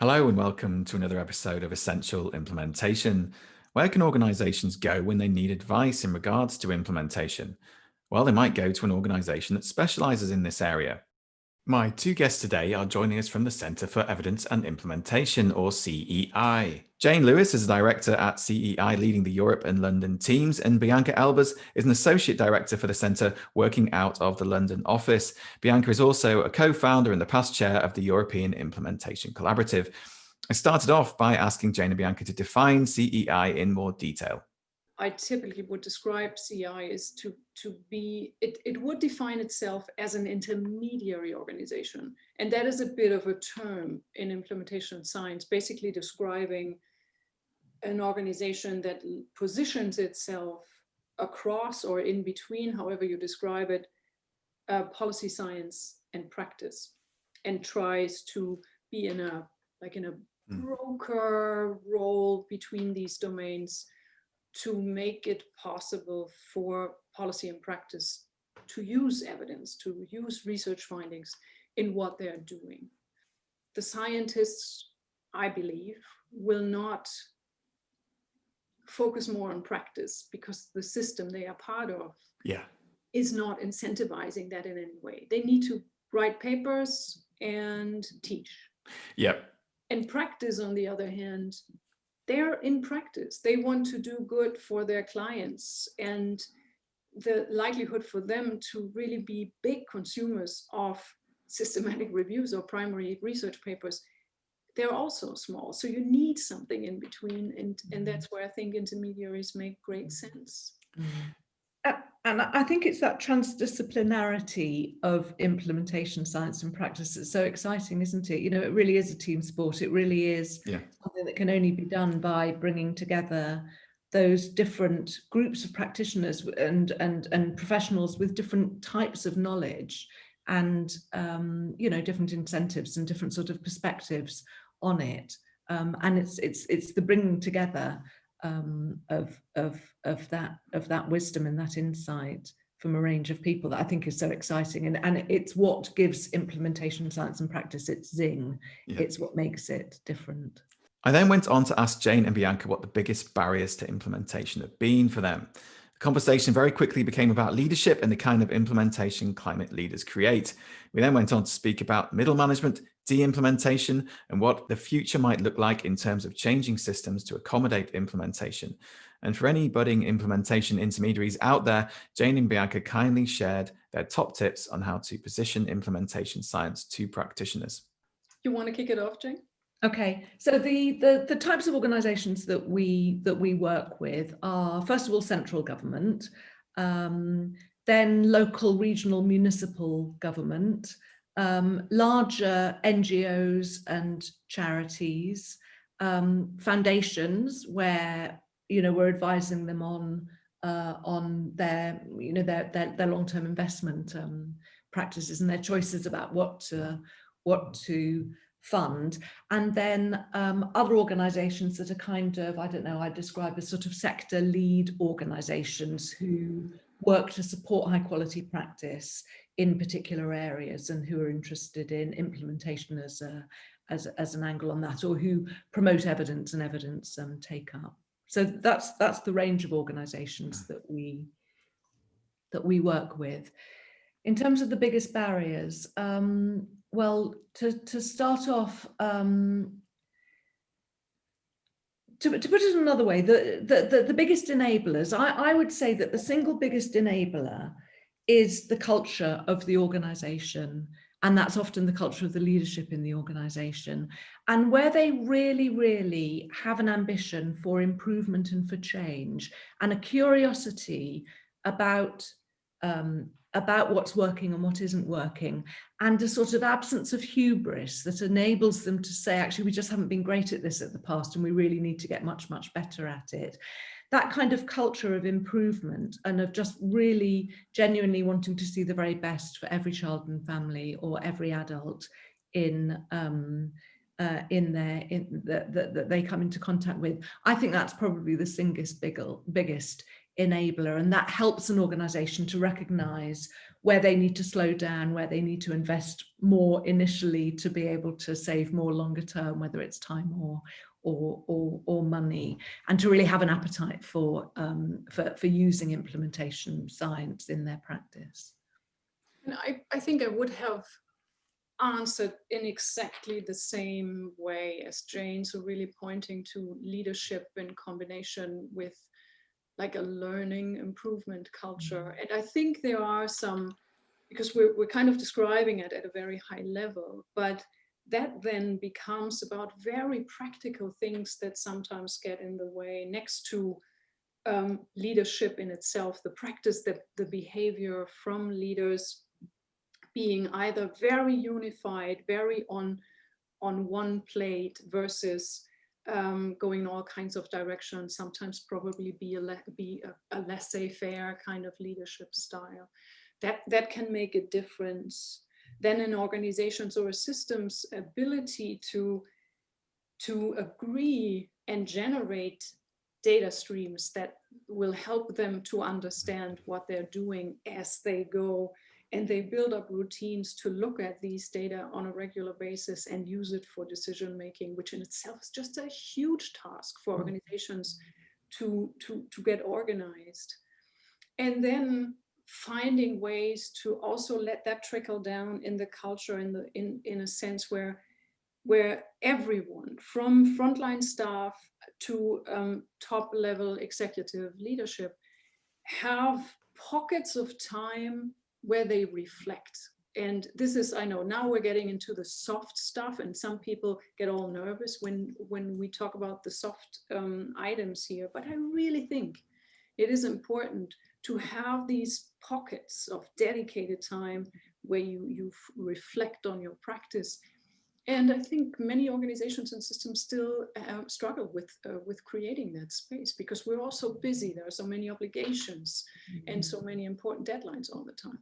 Hello and welcome to another episode of Essential Implementation. Where can organizations go when they need advice in regards to implementation? Well, they might go to an organization that specializes in this area. My two guests today are joining us from the Centre for Evidence and Implementation, or CEI. Jane Lewis is a director at CEI leading the Europe and London teams, and Bianca Albers is an associate director for the centre working out of the London office. Bianca is also a co-founder and the past chair of the European Implementation Collaborative. I started off by asking Jane and Bianca to define CEI in more detail. I typically would describe CI as to be, it would define itself as an intermediary organization. And that is a bit of a term in implementation science, basically describing an organization that positions itself across or in between, however you describe it, policy science and practice, and tries to be in a broker role between these domains to make it possible for policy and practice to use evidence, to use research findings in what they're doing. The scientists, I believe, will not focus more on practice because the system they are part of is not incentivizing that in any way. They need to write papers and teach. And practice, on the other hand, they're in practice. They want to do good for their clients, and the likelihood for them to really be big consumers of systematic reviews or primary research papers, they're also small. So you need something in between, and that's where I think intermediaries make great sense. And I think it's that transdisciplinarity of implementation science and practice that's so exciting, isn't it? You know, it really is a team sport. It really is something that can only be done by bringing together those different groups of practitioners and professionals with different types of knowledge and, different incentives and different sort of perspectives on it. And it's the bringing together of that wisdom and that insight from a range of people that I think is so exciting, and it's what gives implementation science and practice its zing. It's what makes it different. I then went on to ask Jane and Bianca what the biggest barriers to implementation have been for them. The conversation very quickly became about leadership and the kind of implementation climate leaders create. We then went on to speak about middle management, de-implementation, and what the future might look like in terms of changing systems to accommodate implementation. And for any budding implementation intermediaries out there, Jane and Bianca kindly shared their top tips on how to position implementation science to practitioners. You want to kick it off, Jane? Okay, so the types of organisations that we work with are, first of all, central government, then local, regional, municipal government, larger NGOs and charities, foundations where we're advising them on their long-term investment practices and their choices about what to fund, and then other organisations that are kind of, I describe as sort of sector lead organisations who work to support high quality practice in particular areas and who are interested in implementation as an angle on that, or who promote evidence and evidence take up. So that's the range of organisations that we work with. In terms of the biggest barriers, well, to start off, to put it another way, the biggest enablers, I would say that the single biggest enabler is the culture of the organisation, and that's often the culture of the leadership in the organisation. And where they really, really have an ambition for improvement and for change, and a curiosity about what's working and what isn't working, and a sort of absence of hubris that enables them to say, actually, we just haven't been great at this at the past and we really need to get much, much better at it. That kind of culture of improvement and of just really genuinely wanting to see the very best for every child and family or every adult that they come into contact with. I think that's probably the biggest enabler, and that helps an organization to recognize where they need to slow down, where they need to invest more initially to be able to save more longer term, whether it's time or money, and to really have an appetite for using implementation science in their practice. And I think I would have answered in exactly the same way as Jane, so really pointing to leadership in combination with like a learning improvement culture. And I think there are some, because we're kind of describing it at a very high level, but that then becomes about very practical things that sometimes get in the way next to leadership in itself, the practice, the behavior from leaders being either very unified, very on one plate versus going in all kinds of directions, sometimes probably be a laissez-faire kind of leadership style. That can make a difference. Then in organizations or a system's ability to agree and generate data streams that will help them to understand what they're doing as they go. And they build up routines to look at these data on a regular basis and use it for decision making, which in itself is just a huge task for organizations to get organized. And then finding ways to also let that trickle down in the culture, in a sense where everyone, from frontline staff to top level executive leadership, have pockets of time where they reflect. And this is, I know now we're getting into the soft stuff, and some people get all nervous when we talk about the soft items here, but I really think it is important to have these pockets of dedicated time where you reflect on your practice. And I think many organizations and systems still struggle with creating that space, because we're all so busy. There are so many obligations and so many important deadlines all the time.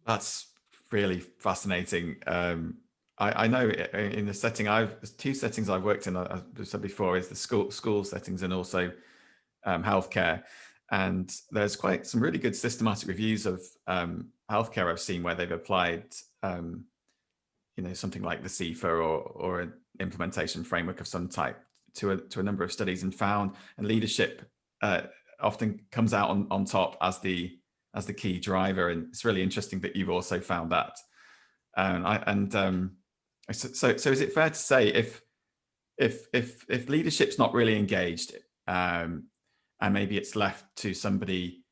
That's really fascinating. I know in the setting, there's two settings I've worked in, I've said before, is the school settings and also healthcare. And there's quite some really good systematic reviews of healthcare I've seen where they've applied something like the CIFA or an implementation framework of some type to a number of studies, and found, and leadership often comes out on top as the key driver. And it's really interesting that you've also found that. So is it fair to say if leadership's not really engaged, and maybe it's left to somebody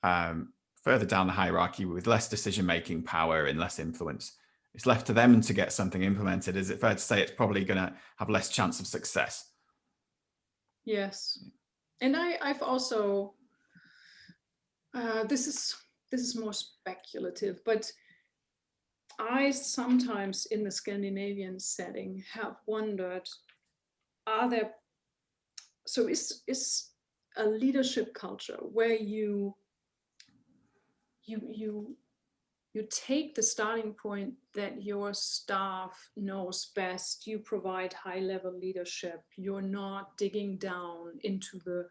further down the hierarchy with less decision-making power and less influence, it's left to them to get something implemented, is it fair to say it's probably going to have less chance of success? Yes. And I've also, this is more speculative, but I sometimes in the Scandinavian setting have wondered, is a leadership culture where you take the starting point that your staff knows best, you provide high-level leadership, you're not digging down into the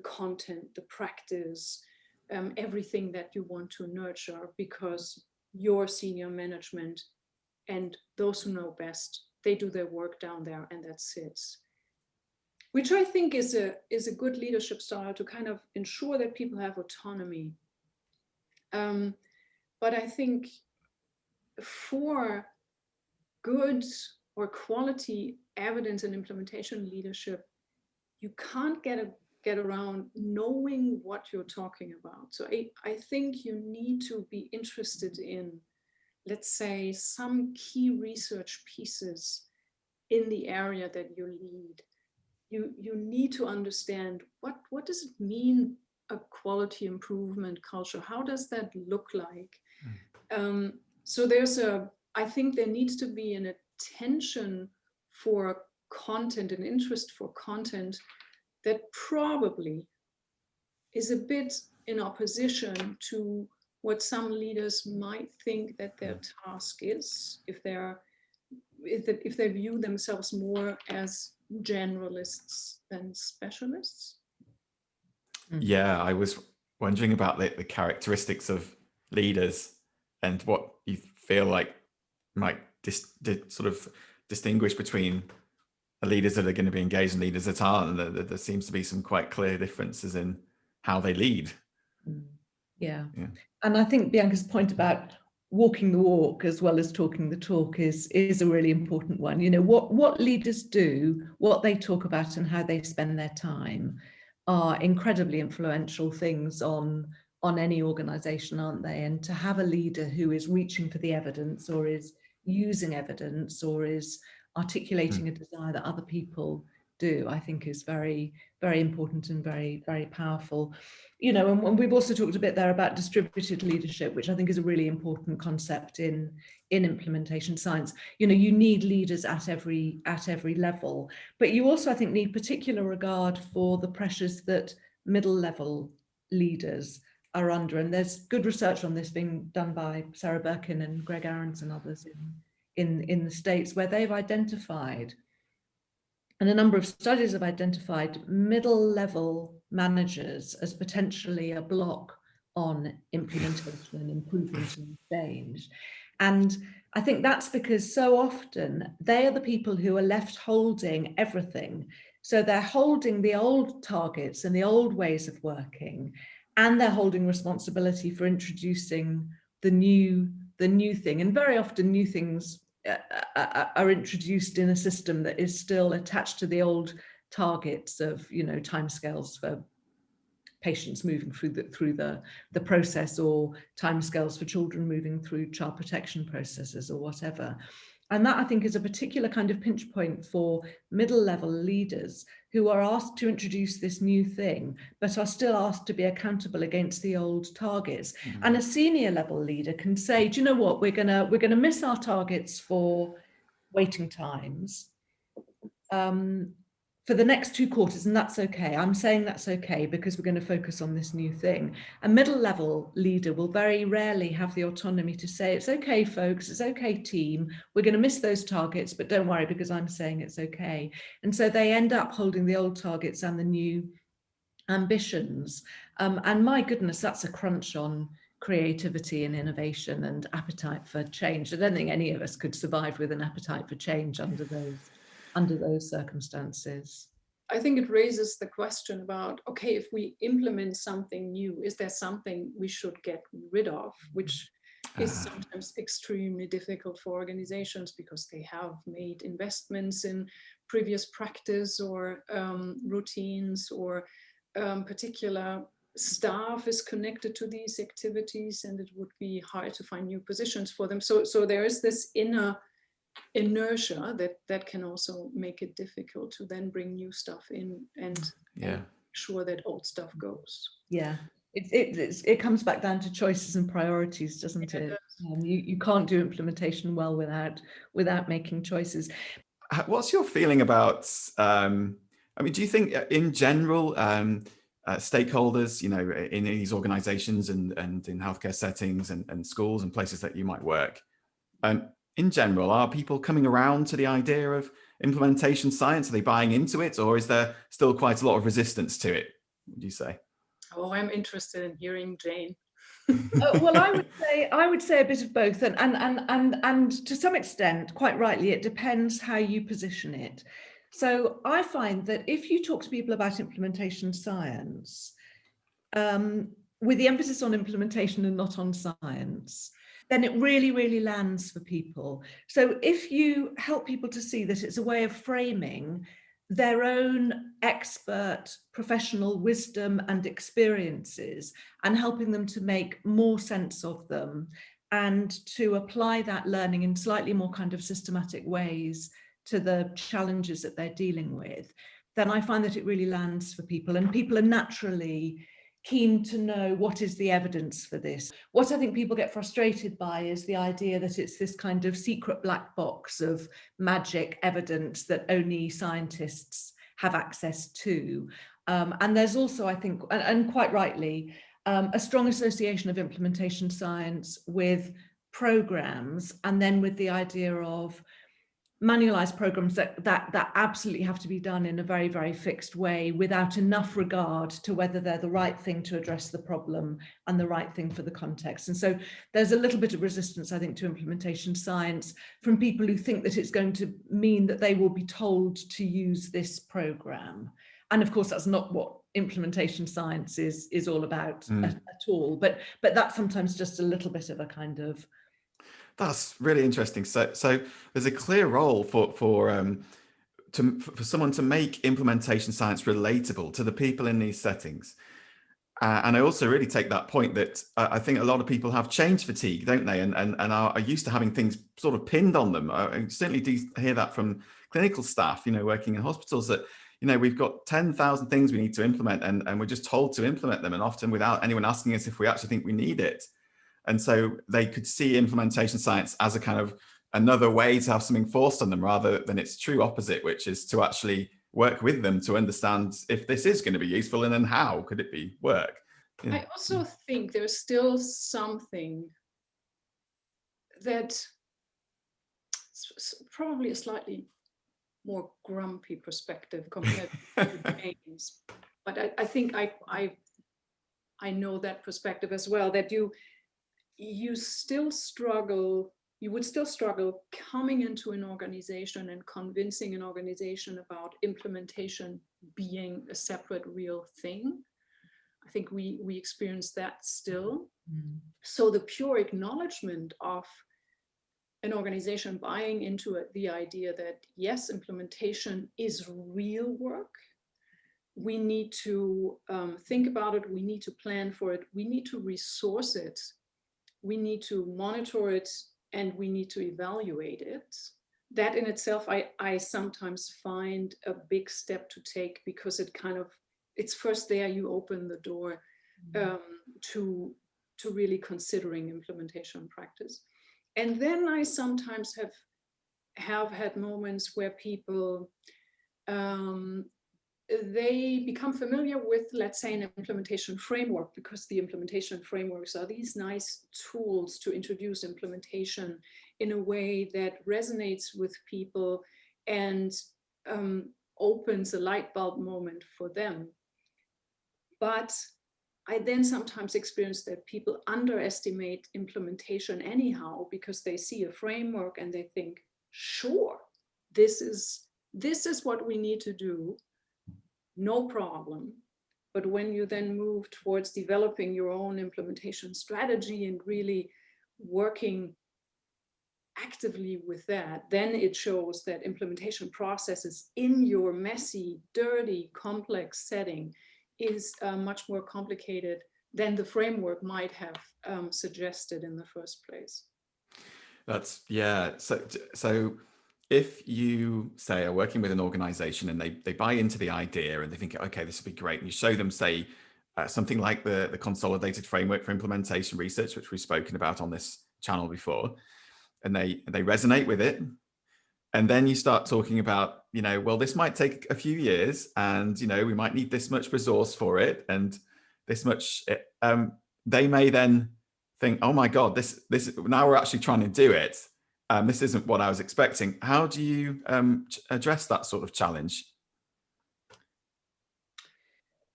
content, the practice, everything that you want to nurture, because your senior management and those who know best, they do their work down there and that's it. Which I think is a good leadership style to kind of ensure that people have autonomy. But I think for good or quality evidence and implementation leadership, you can't get around knowing what you're talking about. So I think you need to be interested in, let's say, some key research pieces in the area that you lead. You need to understand what does it mean, a quality improvement culture? How does that look like? So I think there needs to be an attention for content, an interest for content that probably is a bit in opposition to what some leaders might think that their task is, if they view themselves more as generalists than specialists. Yeah, I was wondering about the characteristics of leaders and what you feel like might sort of distinguish between the leaders that are going to be engaged and leaders that aren't. And there seems to be some quite clear differences in how they lead. Yeah. And I think Bianca's point about walking the walk as well as talking the talk is a really important one. You know, what leaders do, what they talk about and how they spend their time are incredibly influential things on any organization, aren't they? And to have a leader who is reaching for the evidence or is using evidence or is articulating a desire that other people do, I think is very, very important and very, very powerful. You know, and we've also talked a bit there about distributed leadership, which I think is a really important concept in implementation science. You know, you need leaders at every level, but you also, I think, need particular regard for the pressures that middle level leaders are under. And there's good research on this being done by Sarah Birkin and Greg Ahrens and others in the States, where they've identified, and a number of studies have identified, middle level managers as potentially a block on implementation and improvement and change. And I think that's because so often they are the people who are left holding everything. So they're holding the old targets and the old ways of working, and they're holding responsibility for introducing the new thing. And very often new things are introduced in a system that is still attached to the old targets of, you know, timescales for patients moving through the process, or timescales for children moving through child protection processes or whatever. And that, I think, is a particular kind of pinch point for middle level leaders who are asked to introduce this new thing, but are still asked to be accountable against the old targets. And a senior level leader can say, do you know what, we're gonna miss our targets for waiting times for the next 2 quarters, and that's okay. I'm saying that's okay because we're going to focus on this new thing. A middle level leader will very rarely have the autonomy to say, it's okay, folks, it's okay, team, we're going to miss those targets, but don't worry because I'm saying it's okay. And so they end up holding the old targets and the new ambitions. And my goodness, that's a crunch on creativity and innovation and appetite for change. I don't think any of us could survive with an appetite for change under those circumstances. I think it raises the question about, okay, if we implement something new, is there something we should get rid of, which is sometimes extremely difficult for organizations because they have made investments in previous practice or routines, or particular staff is connected to these activities, and it would be hard to find new positions for them. So there is this inner inertia that can also make it difficult to then bring new stuff in and make sure that old stuff goes. Yeah, it comes back down to choices and priorities, doesn't it? You can't do implementation well without making choices. What's your feeling about, I mean, do you think in general, stakeholders, you know, in these organizations and in healthcare settings and schools and places that you might work, in general, are people coming around to the idea of implementation science? Are they buying into it, or is there still quite a lot of resistance to it, would you say? Oh, I'm interested in hearing Jane. Well, I would say a bit of both, and to some extent, quite rightly, it depends how you position it. So I find that if you talk to people about implementation science, with the emphasis on implementation and not on science, then it really, really lands for people. So if you help people to see that it's a way of framing their own expert professional wisdom and experiences and helping them to make more sense of them and to apply that learning in slightly more kind of systematic ways to the challenges that they're dealing with, then I find that it really lands for people, and people are naturally keen to know what is the evidence for this. What I think people get frustrated by is the idea that it's this kind of secret black box of magic evidence that only scientists have access to. And there's also, I think, and quite rightly, a strong association of implementation science with programs, and then with the idea of manualized programs that absolutely have to be done in a very, very fixed way without enough regard to whether they're the right thing to address the problem and the right thing for the context. And so there's a little bit of resistance, I think, to implementation science from people who think that it's going to mean that they will be told to use this program. And of course, that's not what implementation science is all about at all. But that's sometimes just a little bit of a kind of... That's really interesting. So there's a clear role for someone to make implementation science relatable to the people in these settings. And I also really take that point that I think a lot of people have change fatigue, don't they? And are used to having things sort of pinned on them. I certainly do hear that from clinical staff, working in hospitals, that, we've got 10,000 things we need to implement, and we're just told to implement them, and often without anyone asking us if we actually think we need it. And so they could see implementation science as a kind of another way to have something forced on them, rather than its true opposite, which is to actually work with them to understand if this is going to be useful, and then how could it be work. Yeah. I also think there's still something that probably a slightly more grumpy perspective compared to James, but I think I know that perspective as well, that you would still struggle coming into an organization and convincing an organization about implementation being a separate real thing. I think we experience that still. So the pure acknowledgement of an organization buying into the idea that, yes, implementation is real work. We need to think about it. We need to plan for it. We need to resource it. We need to monitor it, and we need to evaluate it. That in itself, I sometimes find a big step to take, because it's first there you open the door to really considering implementation practice. And then I sometimes have had moments where people they become familiar with, let's say, an implementation framework, because the implementation frameworks are these nice tools to introduce implementation in a way that resonates with people and opens a light bulb moment for them. But I then sometimes experience that people underestimate implementation anyhow, because they see a framework and they think, sure, this is what we need to do. No problem. But when you then move towards developing your own implementation strategy and really working actively with that, then it shows that implementation processes in your messy, dirty, complex setting is much more complicated than the framework might have suggested in the first place. That's, yeah. So if you say are working with an organization and they buy into the idea and they think, okay, this would be great, and you show them, say, something like the consolidated framework for implementation research, which we've spoken about on this channel before, and they resonate with it, and then you start talking about, well, this might take a few years, and we might need this much resource for it, and this much, they may then think, oh my God, this now we're actually trying to do it. This isn't what I was expecting. How do you address that sort of challenge?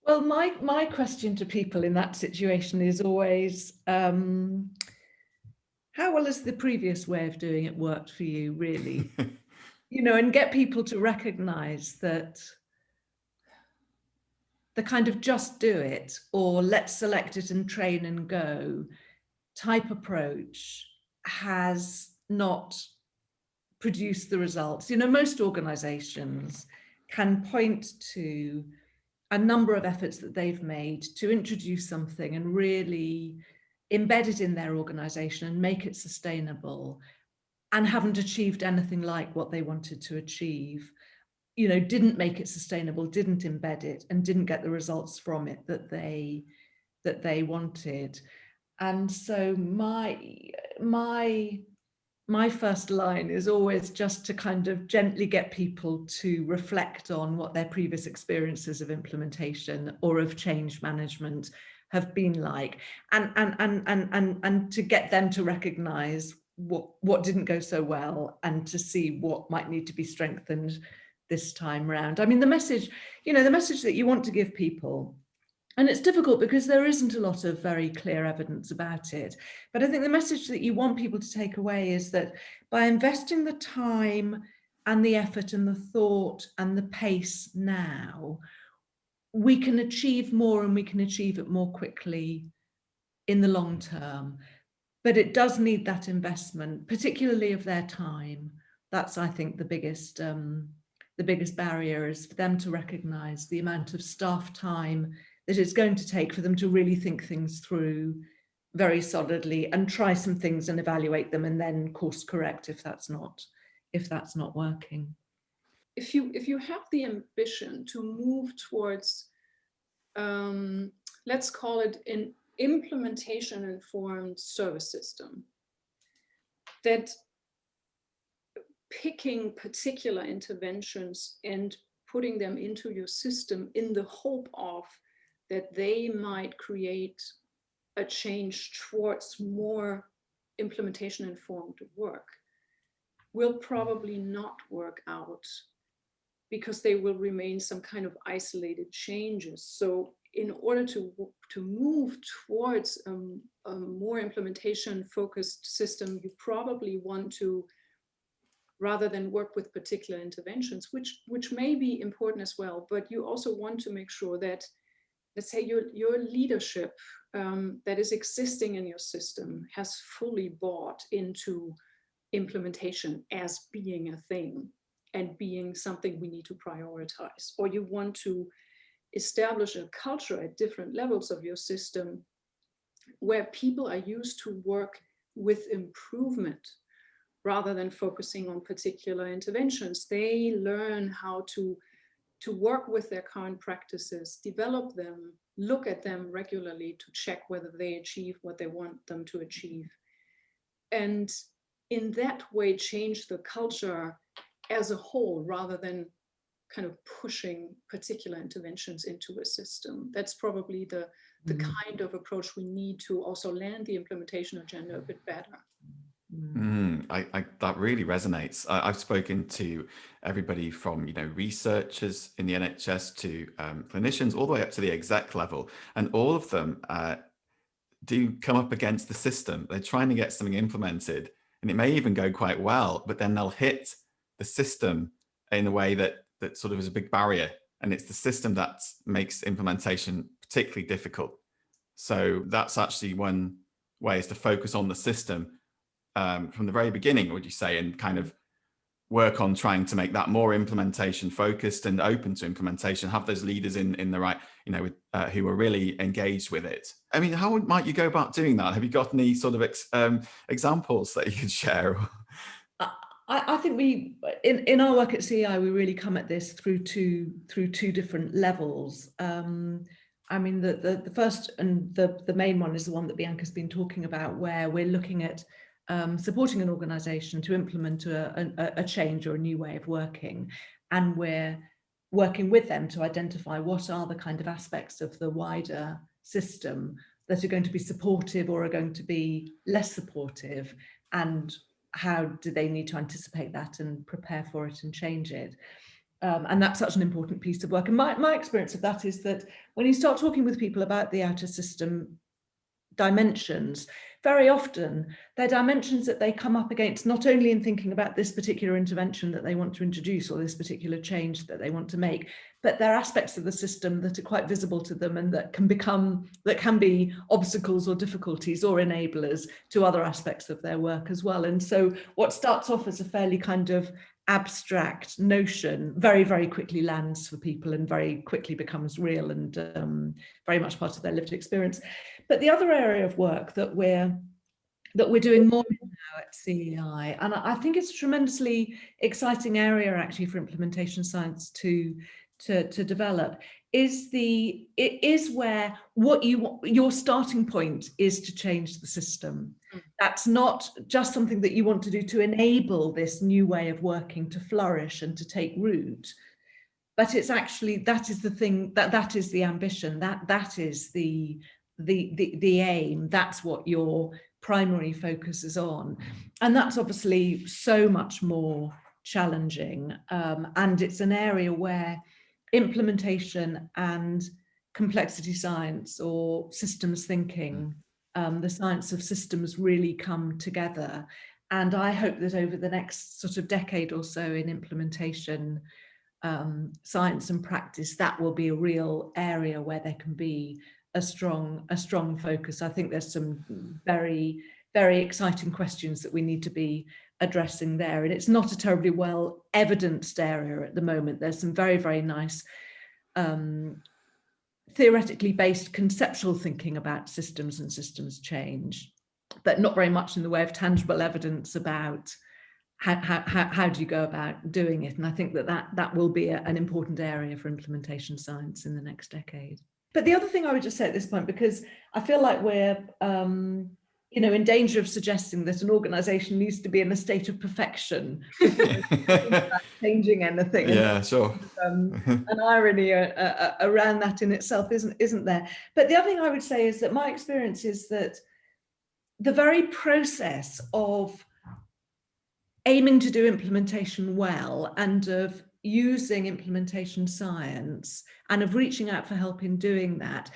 Well, my question to people in that situation is always, how well has the previous way of doing it worked for you, really? And get people to recognize that the kind of just do it, or let's select it and train and go type approach has not produced the results. Most organizations can point to a number of efforts that they've made to introduce something and really embed it in their organization and make it sustainable, and haven't achieved anything like what they wanted to achieve. Didn't make it sustainable, didn't embed it, and didn't get the results from it that they wanted. And so my first line is always just to kind of gently get people to reflect on what their previous experiences of implementation or of change management have been like, and to get them to recognize what didn't go so well, and to see what might need to be strengthened this time round. I mean, the message that you want to give people, and it's difficult because there isn't a lot of very clear evidence about it, but I think the message that you want people to take away is that by investing the time and the effort and the thought and the pace now, we can achieve more, and we can achieve it more quickly in the long term. But it does need that investment, particularly of their time. That's, I think, the biggest barrier, is for them to recognise the amount of staff time that it's going to take for them to really think things through very solidly and try some things and evaluate them, and then course correct if that's not working. If you have the ambition to move towards, let's call it an implementation-informed service system, that picking particular interventions and putting them into your system in the hope of that they might create a change towards more implementation-informed work will probably not work out, because they will remain some kind of isolated changes. So in order to move towards a more implementation-focused system, you probably want to, rather than work with particular interventions, which may be important as well, but you also want to make sure that, let's say, your leadership that is existing in your system has fully bought into implementation as being a thing and being something we need to prioritize. Or you want to establish a culture at different levels of your system where people are used to work with improvement rather than focusing on particular interventions. They learn how to work with their current practices, develop them, look at them regularly to check whether they achieve what they want them to achieve. And in that way, change the culture as a whole, rather than kind of pushing particular interventions into a system. That's probably the kind of approach we need to also land the implementation agenda a bit better. That really resonates. I've spoken to everybody from researchers in the NHS to clinicians, all the way up to the exec level, and all of them do come up against the system. They're trying to get something implemented, and it may even go quite well, but then they'll hit the system in a way that sort of is a big barrier, and it's the system that makes implementation particularly difficult. So that's actually one way, is to focus on the system from the very beginning, would you say, and kind of work on trying to make that more implementation focused and open to implementation, have those leaders in the right, who are really engaged with it. I mean, how might you go about doing that? Have you got any sort of examples that you could share? I think we, in our work at CEI, we really come at this through two different levels. I mean, the first and the main one is the one that Bianca's been talking about, where we're looking at supporting an organisation to implement a change or a new way of working, and we're working with them to identify what are the kind of aspects of the wider system that are going to be supportive or are going to be less supportive, and how do they need to anticipate that and prepare for it and change it. And that's such an important piece of work. And my experience of that is that when you start talking with people about the outer system dimensions, very often they're dimensions that they come up against not only in thinking about this particular intervention that they want to introduce or this particular change that they want to make, but they're aspects of the system that are quite visible to them and that can be obstacles or difficulties or enablers to other aspects of their work as well. And so what starts off as a fairly kind of abstract notion very, very quickly lands for people and very quickly becomes real and very much part of their lived experience. But the other area of work that we're doing more now at CEI, and I think it's a tremendously exciting area actually for implementation science to develop, is where your starting point is to change the system. That's not just something that you want to do to enable this new way of working to flourish and to take root, but it's actually, that is the thing, that is the ambition, that is the the aim, that's what your primary focus is on. And that's obviously so much more challenging. And it's an area where implementation and complexity science or systems thinking, the science of systems, really come together. And I hope that over the next sort of decade or so in implementation science and practice, that will be a real area where there can be a strong focus. I think there's some very, very exciting questions that we need to be addressing there. And it's not a terribly well evidenced area at the moment. There's some very, very nice theoretically based conceptual thinking about systems and systems change, but not very much in the way of tangible evidence about how do you go about doing it. And I think that will be an important area for implementation science in the next decade. But the other thing I would just say at this point, because I feel like we're in danger of suggesting that an organization needs to be in a state of perfection before changing anything. Yeah, sure. An irony around that in itself isn't there. But the other thing I would say is that my experience is that the very process of aiming to do implementation well and of using implementation science and of reaching out for help in doing that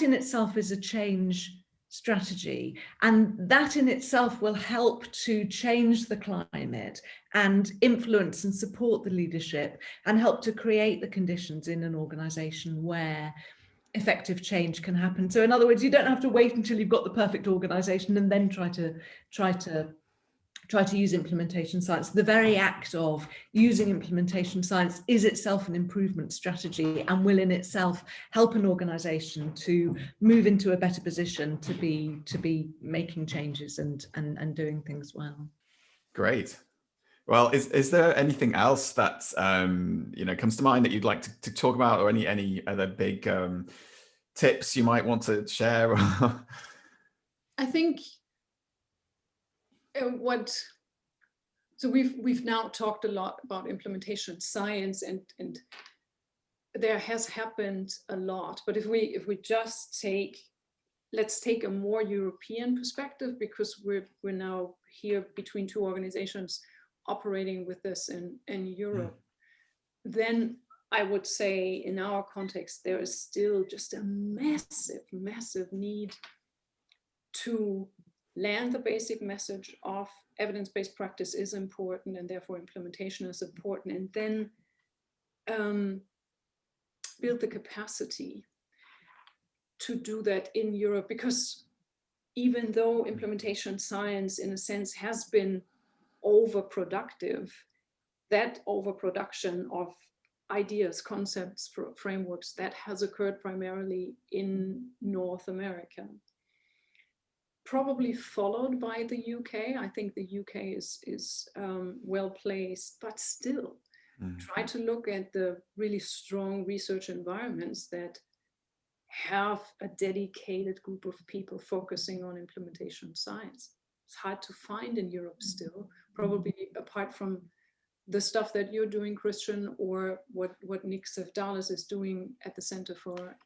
in itself is a change strategy. And that in itself will help to change the climate and influence and support the leadership and help to create the conditions in an organization where effective change can happen. So in other words, you don't have to wait until you've got the perfect organization and then try to use implementation science. The very act of using implementation science is itself an improvement strategy and will in itself help an organization to move into a better position to be making changes and doing things well. Great. Well, is there anything else that comes to mind that you'd like to talk about, or any other big tips you might want to share? I think so we've now talked a lot about implementation science, and there has happened a lot. But if we just let's take a more European perspective, because we're now here between two organizations operating with this in Europe, then I would say in our context there is still just a massive need to land the basic message of evidence-based practice is important, and therefore implementation is important, and then build the capacity to do that in Europe. Because even though implementation science in a sense has been overproductive, that overproduction of ideas, concepts, frameworks, that has occurred primarily in North America. Probably followed by the UK. I think the UK is well placed, but still try to look at the really strong research environments that have a dedicated group of people focusing on implementation science. It's hard to find in Europe still, probably apart from the stuff that you're doing, Christian, or what Nick Sevdalis is doing at the Center for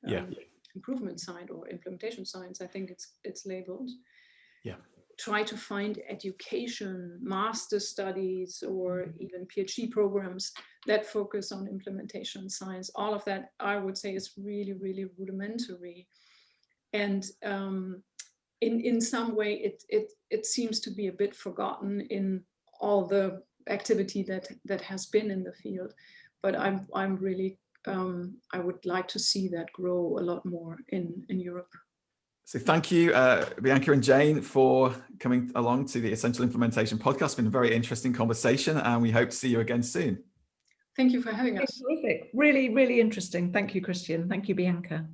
Improvement Science or Implementation Science. I think it's labeled. Yeah. Try to find education, master studies, or even PhD programs that focus on implementation science. All of that, I would say, is really, really rudimentary. And in some way, it seems to be a bit forgotten in all the activity that has been in the field. But I'm really, I would like to see that grow a lot more in Europe. So thank you, Bianca and Jane, for coming along to the Essential Implementation podcast. It's been a very interesting conversation, and we hope to see you again soon. Thank you for having us. Terrific. Really, really interesting. Thank you, Christian. Thank you, Bianca.